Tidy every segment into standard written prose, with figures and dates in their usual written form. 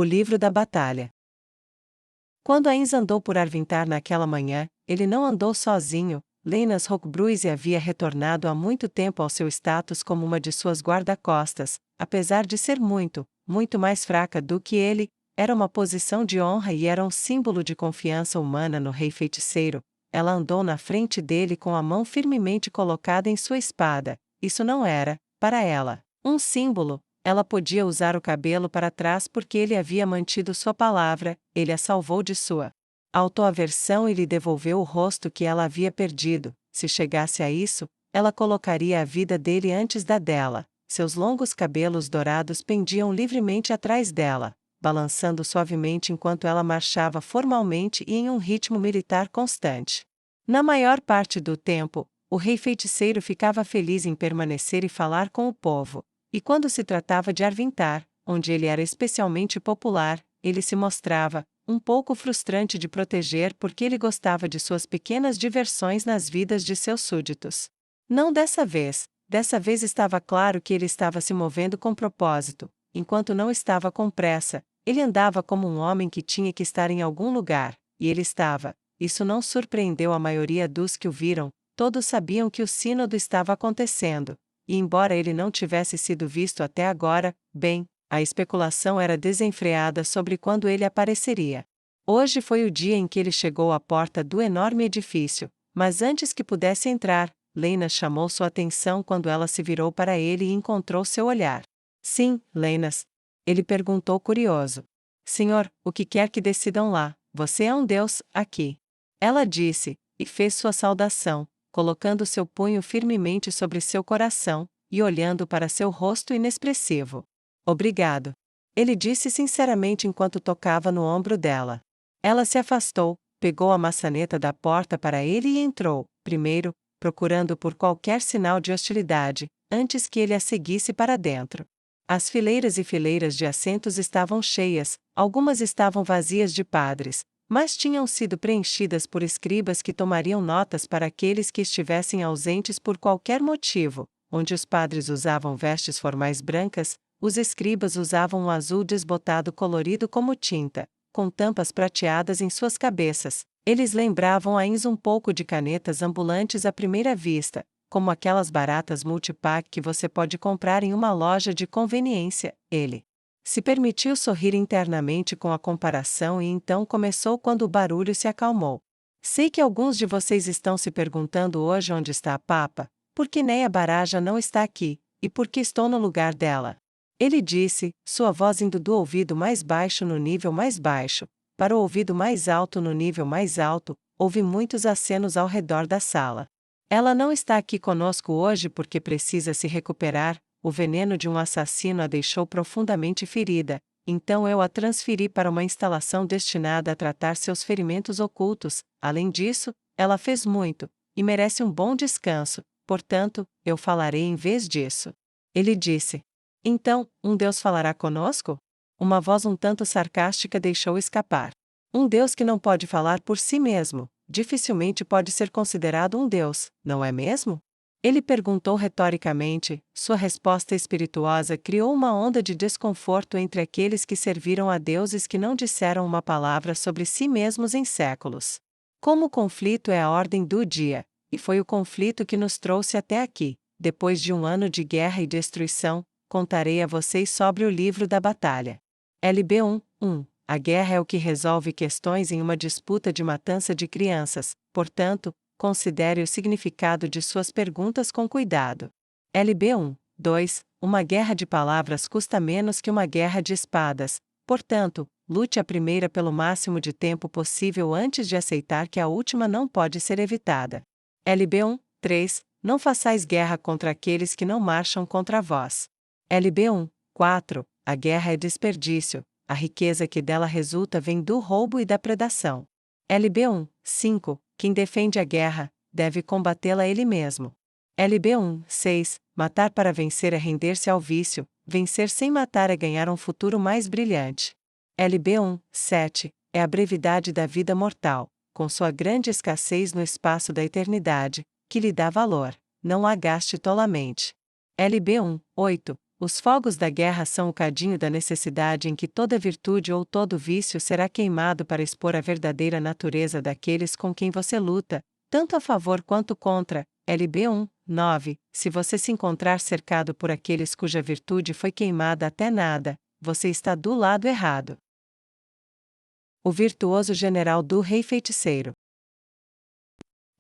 O livro da batalha. Quando Ainz andou por Arvintar naquela manhã, ele não andou sozinho. Leinas Roquebruise havia retornado há muito tempo ao seu status como uma de suas guarda-costas, apesar de ser muito mais fraca do que ele. Era uma posição de honra e era um símbolo de confiança humana no rei feiticeiro. Ela andou na frente dele com a mão firmemente colocada em sua espada. Isso não era, para ela, um símbolo. Ela podia usar o cabelo para trás porque ele havia mantido sua palavra, ele a salvou de sua autoaversão e lhe devolveu o rosto que ela havia perdido. Se chegasse a isso, ela colocaria a vida dele antes da dela. Seus longos cabelos dourados pendiam livremente atrás dela, balançando suavemente enquanto ela marchava formalmente e em um ritmo militar constante. Na maior parte do tempo, o rei feiticeiro ficava feliz em permanecer e falar com o povo. E quando se tratava de Arvintar, onde ele era especialmente popular, ele se mostrava um pouco frustrante de proteger porque ele gostava de suas pequenas diversões nas vidas de seus súditos. Não dessa vez estava claro que ele estava se movendo com propósito, enquanto não estava com pressa, ele andava como um homem que tinha que estar em algum lugar, e ele estava. Isso não surpreendeu a maioria dos que o viram, todos sabiam que o sínodo estava acontecendo. E embora ele não tivesse sido visto até agora, bem, a especulação era desenfreada sobre quando ele apareceria. Hoje foi o dia em que ele chegou à porta do enorme edifício, mas antes que pudesse entrar, Leinas chamou sua atenção quando ela se virou para ele e encontrou seu olhar. Sim, Leinas. Ele perguntou curioso. Senhor, o que quer que decidam lá? Você é um deus, aqui. Ela disse, e fez sua saudação, colocando seu punho firmemente sobre seu coração, e olhando para seu rosto inexpressivo. Obrigado. Ele disse sinceramente enquanto tocava no ombro dela. Ela se afastou, pegou a maçaneta da porta para ele e entrou, primeiro, procurando por qualquer sinal de hostilidade, antes que ele a seguisse para dentro. As fileiras e fileiras de assentos estavam cheias, algumas estavam vazias de padres, mas tinham sido preenchidas por escribas que tomariam notas para aqueles que estivessem ausentes por qualquer motivo. Onde os padres usavam vestes formais brancas, os escribas usavam um azul desbotado colorido como tinta, com tampas prateadas em suas cabeças. Eles lembravam a Ainz um pouco de canetas ambulantes à primeira vista, como aquelas baratas multipack que você pode comprar em uma loja de conveniência. Ele se permitiu sorrir internamente com a comparação e então começou quando o barulho se acalmou. Sei que alguns de vocês estão se perguntando hoje onde está a Papa, porque Neia Baraja não está aqui, e por que estou no lugar dela. Ele disse, sua voz indo do ouvido mais baixo no nível mais baixo, para o ouvido mais alto no nível mais alto. Houve muitos acenos ao redor da sala. Ela não está aqui conosco hoje porque precisa se recuperar. O veneno de um assassino a deixou profundamente ferida, então eu a transferi para uma instalação destinada a tratar seus ferimentos ocultos. Além disso, ela fez muito, e merece um bom descanso, portanto, eu falarei em vez disso. Ele disse. Então, um Deus falará conosco? Uma voz um tanto sarcástica deixou escapar. Um Deus que não pode falar por si mesmo, dificilmente pode ser considerado um Deus, não é mesmo? Ele perguntou retoricamente. Sua resposta espirituosa criou uma onda de desconforto entre aqueles que serviram a deuses que não disseram uma palavra sobre si mesmos em séculos. Como o conflito é a ordem do dia, e foi o conflito que nos trouxe até aqui, depois de um ano de guerra e destruição, contarei a vocês sobre o livro da batalha. LB 1. A guerra é o que resolve questões em uma disputa de matança de crianças, portanto, considere o significado de suas perguntas com cuidado. LB 2. Uma guerra de palavras custa menos que uma guerra de espadas, portanto, lute a primeira pelo máximo de tempo possível antes de aceitar que a última não pode ser evitada. LB 3. Não façais guerra contra aqueles que não marcham contra vós. LB 4. A guerra é desperdício, a riqueza que dela resulta vem do roubo e da predação. LB 5. Quem defende a guerra, deve combatê-la ele mesmo. LB 6. Matar para vencer é render-se ao vício, vencer sem matar é ganhar um futuro mais brilhante. LB 7. É a brevidade da vida mortal, com sua grande escassez no espaço da eternidade, que lhe dá valor, não a gaste tolamente. LB 8. Os fogos da guerra são o cadinho da necessidade em que toda virtude ou todo vício será queimado para expor a verdadeira natureza daqueles com quem você luta, tanto a favor quanto contra. LB 1, 9. Se você se encontrar cercado por aqueles cuja virtude foi queimada até nada, você está do lado errado. O virtuoso general do rei feiticeiro.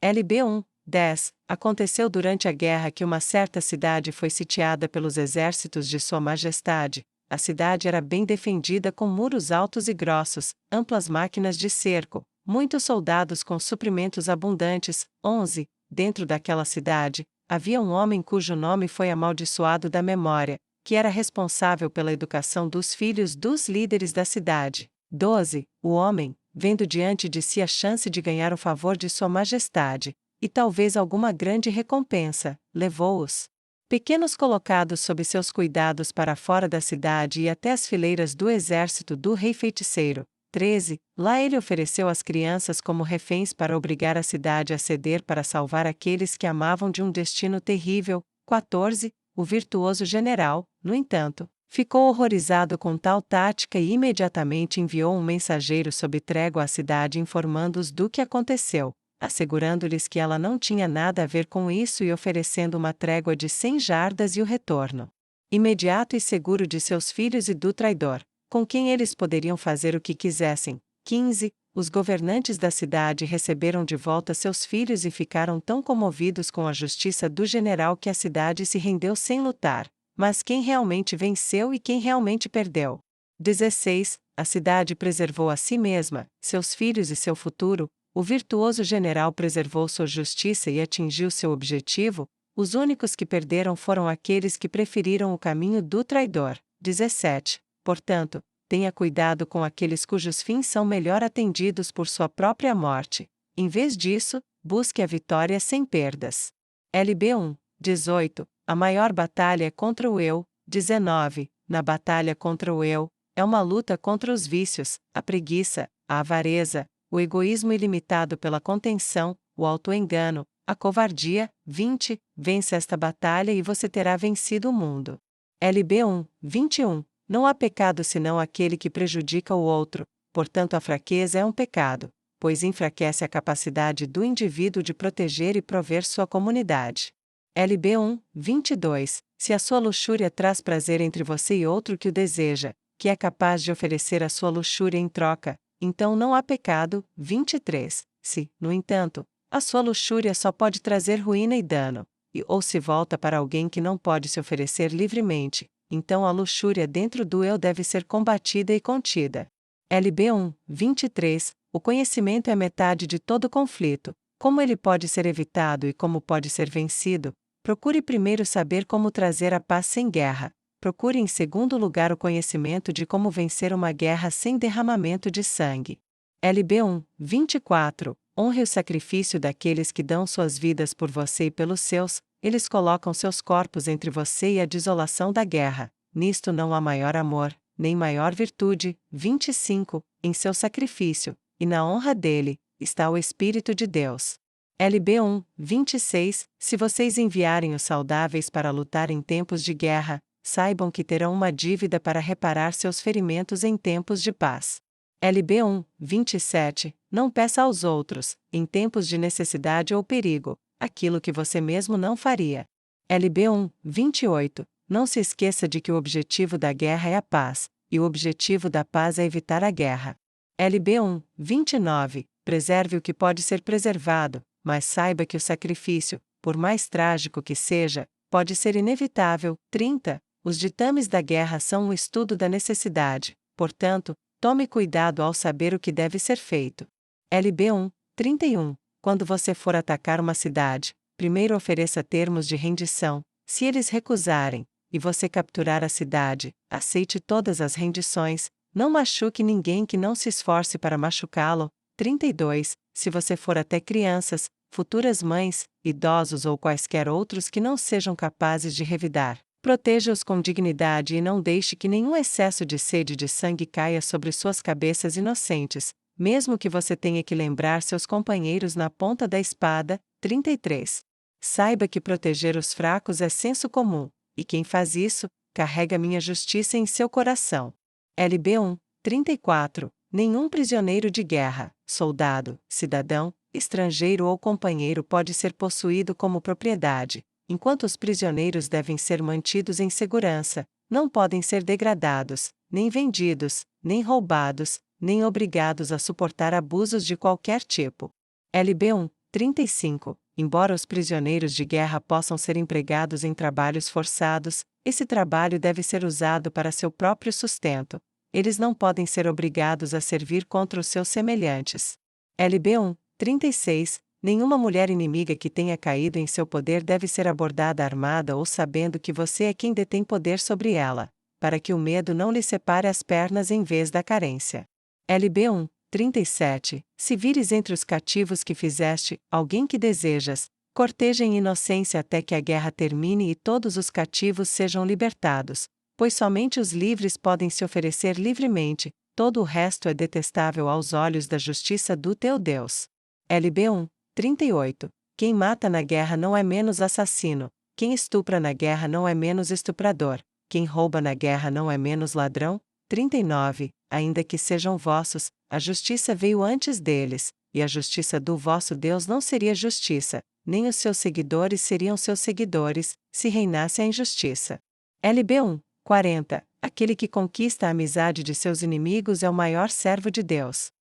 LB 1, 10. Aconteceu durante a guerra que uma certa cidade foi sitiada pelos exércitos de Sua Majestade. A cidade era bem defendida com muros altos e grossos, amplas máquinas de cerco, muitos soldados com suprimentos abundantes. 11. Dentro daquela cidade, havia um homem cujo nome foi amaldiçoado da memória, que era responsável pela educação dos filhos dos líderes da cidade. 12. O homem, vendo diante de si a chance de ganhar o favor de Sua Majestade, e talvez alguma grande recompensa, levou-os pequenos colocados sob seus cuidados para fora da cidade e até as fileiras do exército do rei feiticeiro. 13. Lá ele ofereceu as crianças como reféns para obrigar a cidade a ceder para salvar aqueles que amavam de um destino terrível. 14. O virtuoso general, no entanto, ficou horrorizado com tal tática e imediatamente enviou um mensageiro sob trégua à cidade informando-os do que aconteceu, assegurando-lhes que ela não tinha nada a ver com isso e oferecendo uma trégua de 100 jardas e o retorno imediato e seguro de seus filhos e do traidor, com quem eles poderiam fazer o que quisessem. 15. Os governantes da cidade receberam de volta seus filhos e ficaram tão comovidos com a justiça do general que a cidade se rendeu sem lutar. Mas quem realmente venceu e quem realmente perdeu? 16. A cidade preservou a si mesma, seus filhos e seu futuro. O virtuoso general preservou sua justiça e atingiu seu objetivo. Os únicos que perderam foram aqueles que preferiram o caminho do traidor. 17. Portanto, tenha cuidado com aqueles cujos fins são melhor atendidos por sua própria morte. Em vez disso, busque a vitória sem perdas. LB 1, 18. A maior batalha é contra o eu. 19. Na batalha contra o eu, é uma luta contra os vícios, a preguiça, a avareza, o egoísmo ilimitado pela contenção, o auto-engano, a covardia. 20. Vence esta batalha e você terá vencido o mundo. LB 1, 21. Não há pecado senão aquele que prejudica o outro, portanto a fraqueza é um pecado, pois enfraquece a capacidade do indivíduo de proteger e prover sua comunidade. LB 1, 22. Se a sua luxúria traz prazer entre você e outro que o deseja, que é capaz de oferecer a sua luxúria em troca, então não há pecado. 23. Se, no entanto, a sua luxúria só pode trazer ruína e dano, ou se volta para alguém que não pode se oferecer livremente, então a luxúria dentro do eu deve ser combatida e contida. LB 1, 23. O conhecimento é metade de todo conflito. Como ele pode ser evitado e como pode ser vencido? Procure primeiro saber como trazer a paz sem guerra. Procure em segundo lugar o conhecimento de como vencer uma guerra sem derramamento de sangue. LB 1, 24. Honre o sacrifício daqueles que dão suas vidas por você e pelos seus. Eles colocam seus corpos entre você e a desolação da guerra. Nisto não há maior amor, nem maior virtude. 25. Em seu sacrifício, e na honra dele, está o Espírito de Deus. LB 1, 26. Se vocês enviarem os saudáveis para lutar em tempos de guerra, saibam que terão uma dívida para reparar seus ferimentos em tempos de paz. LB 1, 27. Não peça aos outros, em tempos de necessidade ou perigo, aquilo que você mesmo não faria. LB 1, 28. Não se esqueça de que o objetivo da guerra é a paz, e o objetivo da paz é evitar a guerra. LB 1, 29. Preserve o que pode ser preservado, mas saiba que o sacrifício, por mais trágico que seja, pode ser inevitável. 30. Os ditames da guerra são um estudo da necessidade, portanto, tome cuidado ao saber o que deve ser feito. LB 1, 31. Quando você for atacar uma cidade, primeiro ofereça termos de rendição. Se eles recusarem, e você capturar a cidade, aceite todas as rendições, não machuque ninguém que não se esforce para machucá-lo. 32. Se você for até crianças, futuras mães, idosos ou quaisquer outros que não sejam capazes de revidar, proteja-os com dignidade e não deixe que nenhum excesso de sede de sangue caia sobre suas cabeças inocentes, mesmo que você tenha que lembrar seus companheiros na ponta da espada. 33. Saiba que proteger os fracos é senso comum, e quem faz isso, carrega minha justiça em seu coração. LB1, 34. Nenhum prisioneiro de guerra, soldado, cidadão, estrangeiro ou companheiro pode ser possuído como propriedade, enquanto os prisioneiros devem ser mantidos em segurança, não podem ser degradados, nem vendidos, nem roubados, nem obrigados a suportar abusos de qualquer tipo. LB1, 35. Embora os prisioneiros de guerra possam ser empregados em trabalhos forçados, esse trabalho deve ser usado para seu próprio sustento. Eles não podem ser obrigados a servir contra os seus semelhantes. LB1, 36. Nenhuma mulher inimiga que tenha caído em seu poder deve ser abordada armada ou sabendo que você é quem detém poder sobre ela, para que o medo não lhe separe as pernas em vez da carência. LB1, 37. Se vires entre os cativos que fizeste, alguém que desejas, corteja em inocência até que a guerra termine e todos os cativos sejam libertados, pois somente os livres podem se oferecer livremente, todo o resto é detestável aos olhos da justiça do teu Deus. LB1, 38. Quem mata na guerra não é menos assassino, quem estupra na guerra não é menos estuprador, quem rouba na guerra não é menos ladrão. 39. Ainda que sejam vossos, a justiça veio antes deles, e a justiça do vosso Deus não seria justiça, nem os seus seguidores seriam seus seguidores, se reinasse a injustiça. LB1, 40. Aquele que conquista a amizade de seus inimigos é o maior servo de Deus.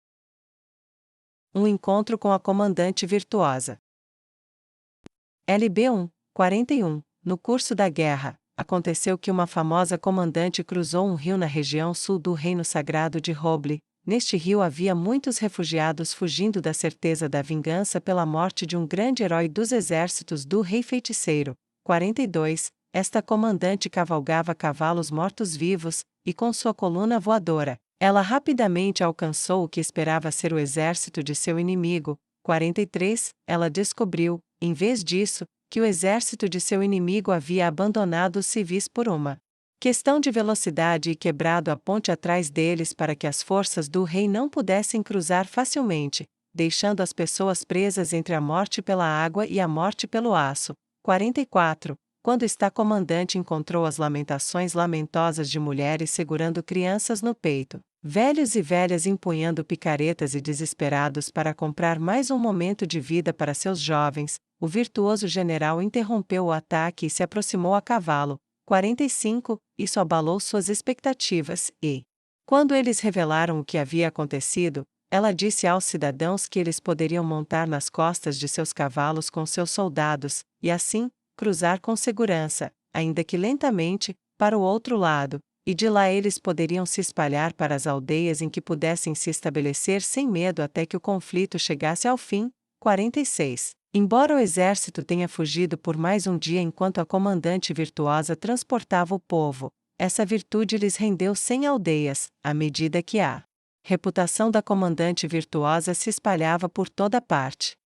Um encontro com a comandante virtuosa. LB1, 41. No curso da guerra, aconteceu que uma famosa comandante cruzou um rio na região sul do reino sagrado de Roble. Neste rio havia muitos refugiados fugindo da certeza da vingança pela morte de um grande herói dos exércitos do rei feiticeiro. 42. Esta comandante cavalgava cavalos mortos-vivos, e com sua coluna voadora, ela rapidamente alcançou o que esperava ser o exército de seu inimigo. 43. Ela descobriu, em vez disso, que o exército de seu inimigo havia abandonado os civis por uma questão de velocidade e quebrado a ponte atrás deles para que as forças do rei não pudessem cruzar facilmente, deixando as pessoas presas entre a morte pela água e a morte pelo aço. 44. Quando esta comandante encontrou as lamentações lamentosas de mulheres segurando crianças no peito, velhos e velhas empunhando picaretas e desesperados para comprar mais um momento de vida para seus jovens, o virtuoso general interrompeu o ataque e se aproximou a cavalo. 45. Isso abalou suas expectativas e, quando eles revelaram o que havia acontecido, ela disse aos cidadãos que eles poderiam montar nas costas de seus cavalos com seus soldados, e assim, cruzar com segurança, ainda que lentamente, para o outro lado, e de lá eles poderiam se espalhar para as aldeias em que pudessem se estabelecer sem medo até que o conflito chegasse ao fim. 46. Embora o exército tenha fugido por mais um dia enquanto a comandante virtuosa transportava o povo, essa virtude lhes rendeu 100 aldeias, à medida que a reputação da comandante virtuosa se espalhava por toda parte.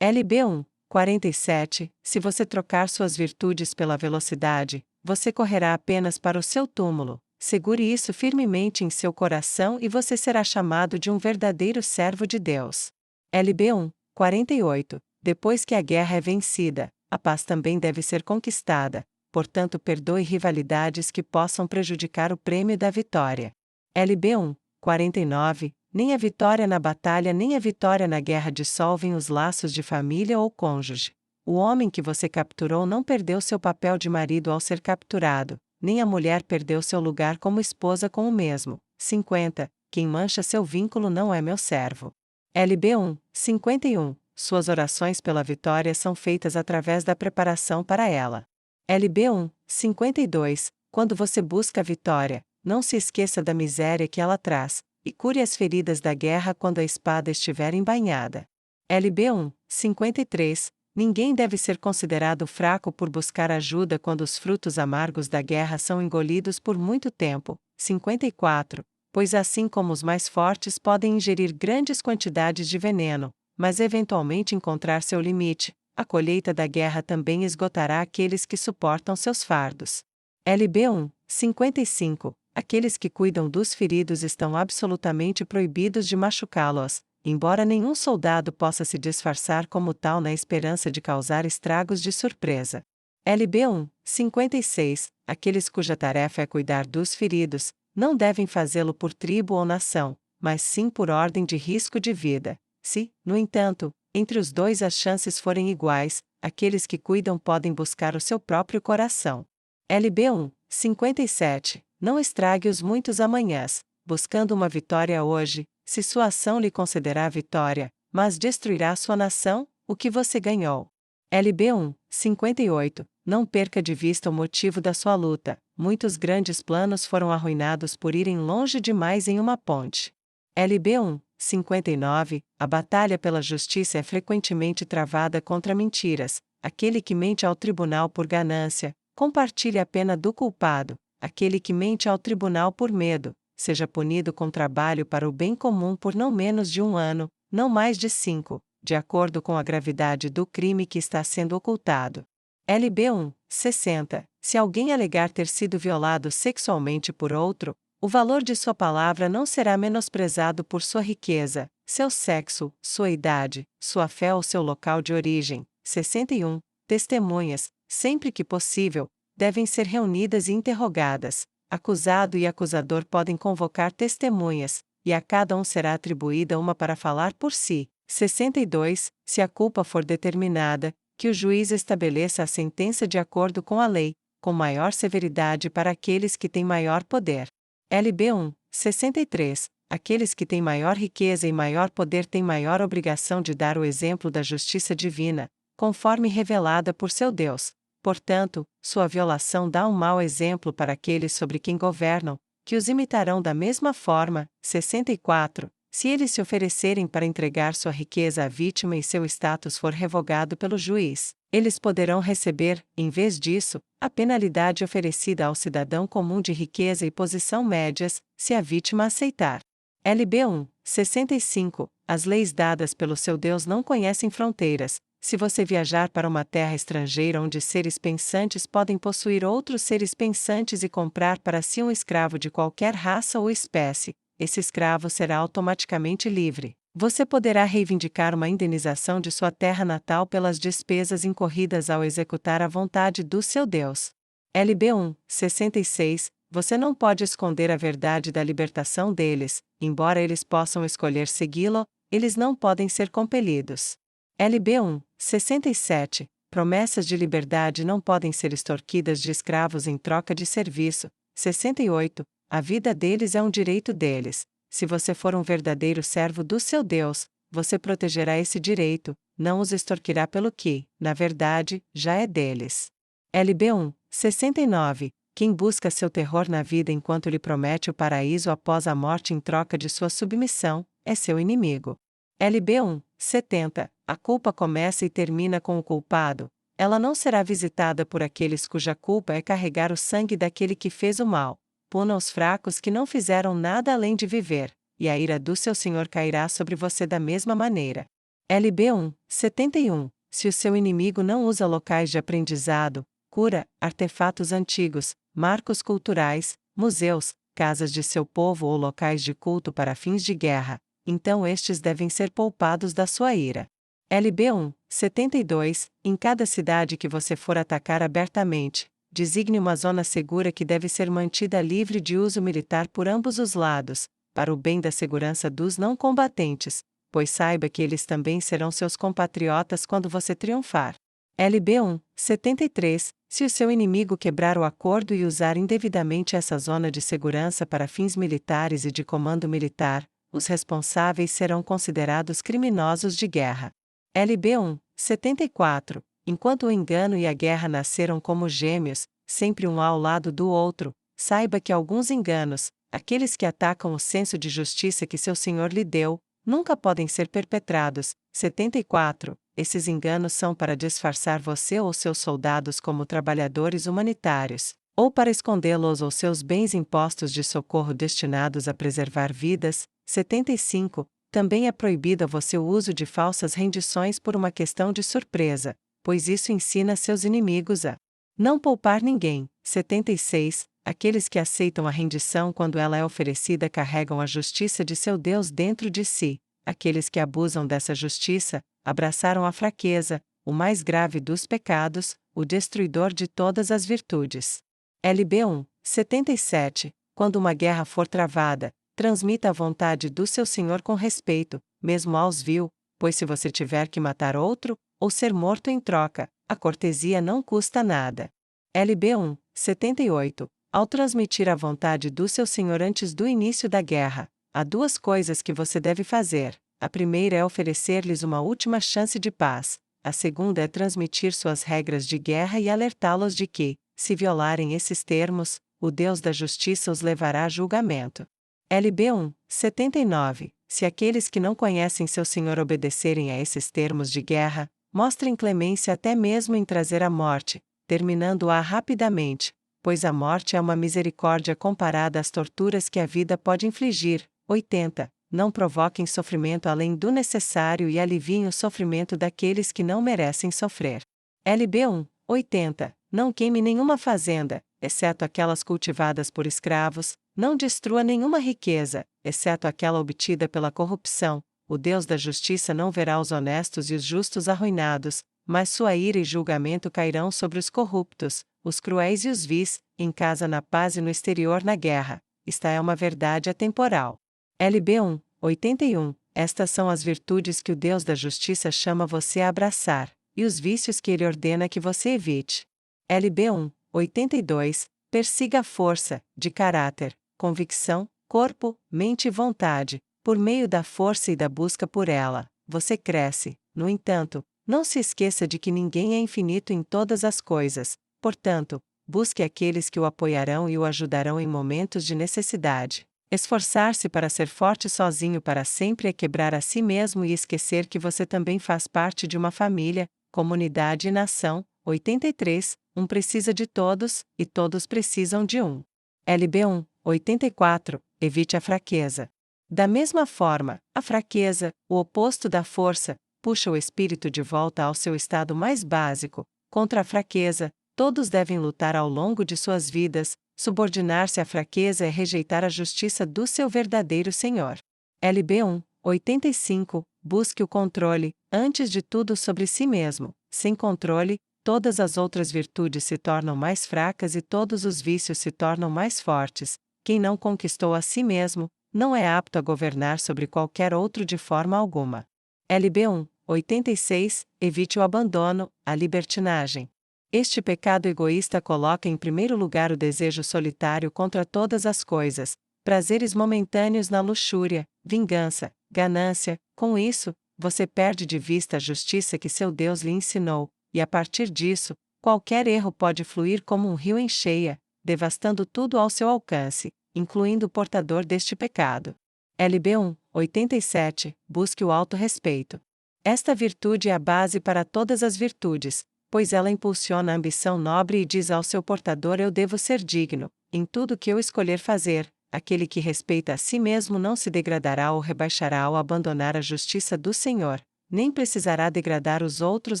LB1, 47. Se você trocar suas virtudes pela velocidade, você correrá apenas para o seu túmulo. Segure isso firmemente em seu coração e você será chamado de um verdadeiro servo de Deus. LB1, 48. Depois que a guerra é vencida, a paz também deve ser conquistada, portanto perdoe rivalidades que possam prejudicar o prêmio da vitória. LB1, 49. Nem a vitória na batalha nem a vitória na guerra dissolvem os laços de família ou cônjuge. O homem que você capturou não perdeu seu papel de marido ao ser capturado, nem a mulher perdeu seu lugar como esposa com o mesmo. 50. Quem mancha seu vínculo não é meu servo. LB1, 51. Suas orações pela vitória são feitas através da preparação para ela. LB1, 52. Quando você busca a vitória, não se esqueça da miséria que ela traz, e cure as feridas da guerra quando a espada estiver embainhada. LB1, 53. Ninguém deve ser considerado fraco por buscar ajuda quando os frutos amargos da guerra são engolidos por muito tempo. 54. Pois assim como os mais fortes podem ingerir grandes quantidades de veneno, mas eventualmente encontrar seu limite, a colheita da guerra também esgotará aqueles que suportam seus fardos. LB1, 55. Aqueles que cuidam dos feridos estão absolutamente proibidos de machucá-los, embora nenhum soldado possa se disfarçar como tal na esperança de causar estragos de surpresa. LB1, 56. Aqueles cuja tarefa é cuidar dos feridos, não devem fazê-lo por tribo ou nação, mas sim por ordem de risco de vida. Se, no entanto, entre os dois as chances forem iguais, aqueles que cuidam podem buscar o seu próprio coração. LB1, 57. Não estrague os muitos amanhãs, buscando uma vitória hoje, se sua ação lhe concederá a vitória, mas destruirá sua nação, o que você ganhou. LB1, 58. Não perca de vista o motivo da sua luta. Muitos grandes planos foram arruinados por irem longe demais em uma ponte. LB1, 59. A batalha pela justiça é frequentemente travada contra mentiras. Aquele que mente ao tribunal por ganância, compartilhe a pena do culpado. Aquele que mente ao tribunal por medo, seja punido com trabalho para o bem comum por não menos de 1 ano, não mais de 5, de acordo com a gravidade do crime que está sendo ocultado. LB1, 60. Se alguém alegar ter sido violado sexualmente por outro, o valor de sua palavra não será menosprezado por sua riqueza, seu sexo, sua idade, sua fé ou seu local de origem. 61. Testemunhas, sempre que possível, devem ser reunidas e interrogadas. Acusado e acusador podem convocar testemunhas, e a cada um será atribuída uma para falar por si. 62. Se a culpa for determinada, que o juiz estabeleça a sentença de acordo com a lei, com maior severidade para aqueles que têm maior poder. LB1, 63. Aqueles que têm maior riqueza e maior poder têm maior obrigação de dar o exemplo da justiça divina, conforme revelada por seu Deus. Portanto, sua violação dá um mau exemplo para aqueles sobre quem governam, que os imitarão da mesma forma. 64. Se eles se oferecerem para entregar sua riqueza à vítima e seu status for revogado pelo juiz, eles poderão receber, em vez disso, a penalidade oferecida ao cidadão comum de riqueza e posição médias, se a vítima aceitar. LB1, 65. As leis dadas pelo seu Deus não conhecem fronteiras. Se você viajar para uma terra estrangeira onde seres pensantes podem possuir outros seres pensantes e comprar para si um escravo de qualquer raça ou espécie, esse escravo será automaticamente livre. Você poderá reivindicar uma indenização de sua terra natal pelas despesas incorridas ao executar a vontade do seu Deus. LB1, 66. Você não pode esconder a verdade da libertação deles, embora eles possam escolher segui-lo, eles não podem ser compelidos. LB1, 67. Promessas de liberdade não podem ser extorquidas de escravos em troca de serviço. 68. A vida deles é um direito deles. Se você for um verdadeiro servo do seu Deus, você protegerá esse direito, não os extorquirá pelo que, na verdade, já é deles. LB1, 69. Quem busca seu terror na vida enquanto lhe promete o paraíso após a morte em troca de sua submissão, é seu inimigo. LB1, 70. A culpa começa e termina com o culpado. Ela não será visitada por aqueles cuja culpa é carregar o sangue daquele que fez o mal. Puna os fracos que não fizeram nada além de viver, e a ira do seu Senhor cairá sobre você da mesma maneira. LB1, 71. Se o seu inimigo não usa locais de aprendizado, cura, artefatos antigos, marcos culturais, museus, casas de seu povo ou locais de culto para fins de guerra, então estes devem ser poupados da sua ira. LB1, 72. Em cada cidade que você for atacar abertamente, designe uma zona segura que deve ser mantida livre de uso militar por ambos os lados, para o bem da segurança dos não combatentes, pois saiba que eles também serão seus compatriotas quando você triunfar. LB1, 73. Se o seu inimigo quebrar o acordo e usar indevidamente essa zona de segurança para fins militares e de comando militar, os responsáveis serão considerados criminosos de guerra. LB1, 74. Enquanto o engano e a guerra nasceram como gêmeos, sempre um ao lado do outro, saiba que alguns enganos, aqueles que atacam o senso de justiça que seu Senhor lhe deu, nunca podem ser perpetrados. 74. Esses enganos são para disfarçar você ou seus soldados como trabalhadores humanitários, ou para escondê-los ou seus bens impostos de socorro destinados a preservar vidas. 75. Também é proibido a você o uso de falsas rendições por uma questão de surpresa, pois isso ensina seus inimigos a não poupar ninguém. 76. Aqueles que aceitam a rendição quando ela é oferecida carregam a justiça de seu Deus dentro de si. Aqueles que abusam dessa justiça, abraçaram a fraqueza, o mais grave dos pecados, o destruidor de todas as virtudes. LB 1, 77. Quando uma guerra for travada, transmita a vontade do seu Senhor com respeito, mesmo aos vil, pois se você tiver que matar outro, ou ser morto em troca, a cortesia não custa nada. LB 1, 78. Ao transmitir a vontade do seu Senhor antes do início da guerra, há duas coisas que você deve fazer. A primeira é oferecer-lhes uma última chance de paz. A segunda é transmitir suas regras de guerra e alertá-los de que, se violarem esses termos, o Deus da justiça os levará a julgamento. LB 1, 79. Se aqueles que não conhecem seu Senhor obedecerem a esses termos de guerra, mostrem clemência até mesmo em trazer a morte, terminando-a rapidamente, pois a morte é uma misericórdia comparada às torturas que a vida pode infligir. 80. Não provoquem sofrimento além do necessário e aliviem o sofrimento daqueles que não merecem sofrer. LB 1, 80. Não queime nenhuma fazenda, exceto aquelas cultivadas por escravos, não destrua nenhuma riqueza, exceto aquela obtida pela corrupção. O Deus da justiça não verá os honestos e os justos arruinados, mas sua ira e julgamento cairão sobre os corruptos, os cruéis e os vis, em casa na paz e no exterior na guerra. Esta é uma verdade atemporal. LB 1, 81. Estas são as virtudes que o Deus da justiça chama você a abraçar, e os vícios que ele ordena que você evite. LB 1, 82. Persiga a força, de caráter, convicção, corpo, mente e vontade. Por meio da força e da busca por ela, você cresce. No entanto, não se esqueça de que ninguém é infinito em todas as coisas. Portanto, busque aqueles que o apoiarão e o ajudarão em momentos de necessidade. Esforçar-se para ser forte sozinho para sempre é quebrar a si mesmo e esquecer que você também faz parte de uma família, comunidade e nação. 83. Um precisa de todos, e todos precisam de um. LB 1, 84. Evite a fraqueza. Da mesma forma, a fraqueza, o oposto da força, puxa o espírito de volta ao seu estado mais básico. Contra a fraqueza, todos devem lutar ao longo de suas vidas. Subordinar-se à fraqueza é rejeitar a justiça do seu verdadeiro Senhor. LB 1, 85. Busque o controle, antes de tudo sobre si mesmo. Sem controle, todas as outras virtudes se tornam mais fracas e todos os vícios se tornam mais fortes. Quem não conquistou a si mesmo, não é apto a governar sobre qualquer outro de forma alguma. LB 1, 86. Evite o abandono, a libertinagem. Este pecado egoísta coloca em primeiro lugar o desejo solitário contra todas as coisas, prazeres momentâneos na luxúria, vingança, ganância. Com isso, você perde de vista a justiça que seu Deus lhe ensinou, e a partir disso, qualquer erro pode fluir como um rio em cheia, devastando tudo ao seu alcance, incluindo o portador deste pecado. LB 1, 87. Busque o autorrespeito. Esta virtude é a base para todas as virtudes, pois ela impulsiona a ambição nobre e diz ao seu portador: eu devo ser digno, em tudo que eu escolher fazer. Aquele que respeita a si mesmo não se degradará ou rebaixará ao abandonar a justiça do Senhor, nem precisará degradar os outros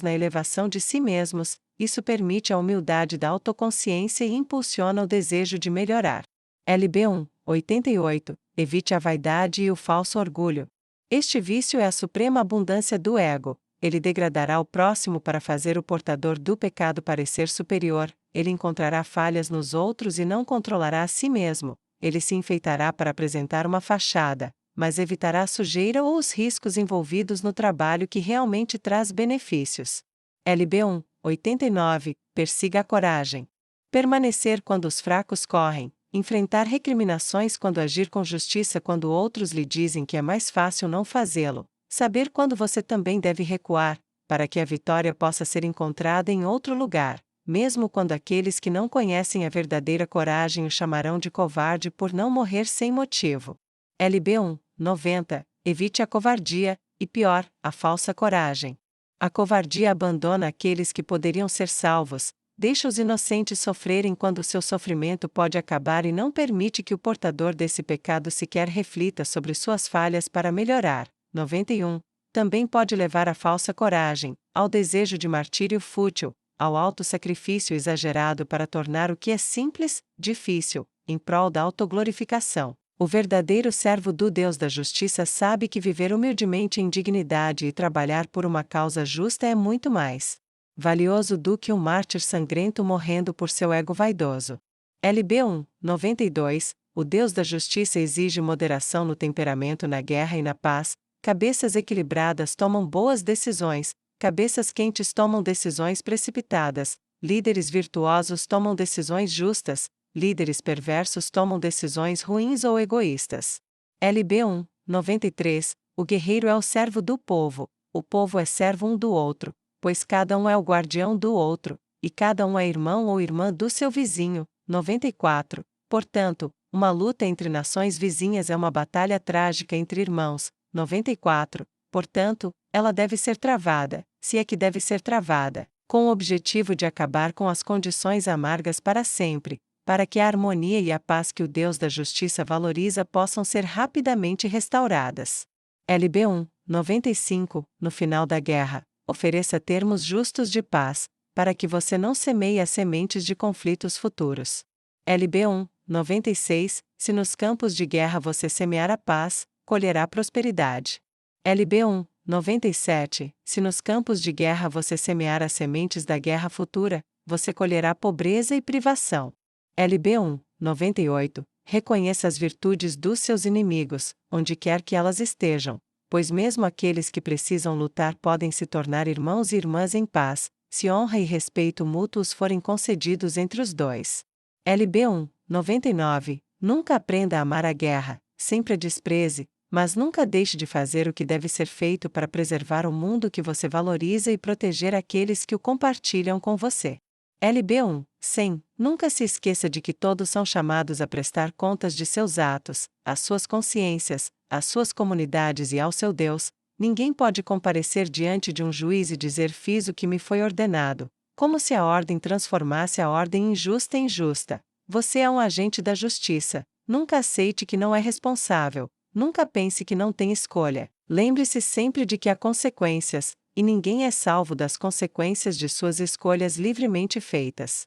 na elevação de si mesmos. Isso permite a humildade da autoconsciência e impulsiona o desejo de melhorar. LB 1, 88. Evite a vaidade e o falso orgulho. Este vício é a suprema abundância do ego. Ele degradará o próximo para fazer o portador do pecado parecer superior. Ele encontrará falhas nos outros e não controlará a si mesmo. Ele se enfeitará para apresentar uma fachada, mas evitará a sujeira ou os riscos envolvidos no trabalho que realmente traz benefícios. LB 1, 89. Persiga a coragem. Permanecer quando os fracos correm. Enfrentar recriminações quando agir com justiça quando outros lhe dizem que é mais fácil não fazê-lo. Saber quando você também deve recuar, para que a vitória possa ser encontrada em outro lugar, mesmo quando aqueles que não conhecem a verdadeira coragem o chamarão de covarde por não morrer sem motivo. LB 1, 90. Evite a covardia, e pior, a falsa coragem. A covardia abandona aqueles que poderiam ser salvos, deixa os inocentes sofrerem quando seu sofrimento pode acabar e não permite que o portador desse pecado sequer reflita sobre suas falhas para melhorar. 91. Também pode levar à falsa coragem, ao desejo de martírio fútil, ao autossacrifício exagerado para tornar o que é simples, difícil, em prol da autoglorificação. O verdadeiro servo do Deus da Justiça sabe que viver humildemente em dignidade e trabalhar por uma causa justa é muito mais valioso do que um mártir sangrento morrendo por seu ego vaidoso. LB 1, 92. O Deus da Justiça exige moderação no temperamento na guerra e na paz. Cabeças equilibradas tomam boas decisões, cabeças quentes tomam decisões precipitadas, líderes virtuosos tomam decisões justas, líderes perversos tomam decisões ruins ou egoístas. LB 1, 93. O guerreiro é o servo do povo, o povo é servo um do outro, pois cada um é o guardião do outro, e cada um é irmão ou irmã do seu vizinho. 94. Portanto, uma luta entre nações vizinhas é uma batalha trágica entre irmãos. 94. Portanto, ela deve ser travada, se é que deve ser travada, com o objetivo de acabar com as condições amargas para sempre, para que a harmonia e a paz que o Deus da Justiça valoriza possam ser rapidamente restauradas. LB 1, 95. No final da guerra, ofereça termos justos de paz, para que você não semeie as sementes de conflitos futuros. LB 1, 96. Se nos campos de guerra você semear a paz, colherá prosperidade. LB 1, 97. Se nos campos de guerra você semear as sementes da guerra futura, você colherá pobreza e privação. LB 1, 98. Reconheça as virtudes dos seus inimigos, onde quer que elas estejam, pois mesmo aqueles que precisam lutar podem se tornar irmãos e irmãs em paz, se honra e respeito mútuos forem concedidos entre os dois. LB 1, 99. Nunca aprenda a amar a guerra, sempre a despreze, mas nunca deixe de fazer o que deve ser feito para preservar o mundo que você valoriza e proteger aqueles que o compartilham com você. LB 1, 100. Nunca se esqueça de que todos são chamados a prestar contas de seus atos, às suas consciências, às suas comunidades e ao seu Deus. Ninguém pode comparecer diante de um juiz e dizer fiz o que me foi ordenado, como se a ordem transformasse a ordem injusta em justa. Você é um agente da justiça. Nunca aceite que não é responsável. Nunca pense que não tem escolha. Lembre-se sempre de que há consequências, e ninguém é salvo das consequências de suas escolhas livremente feitas.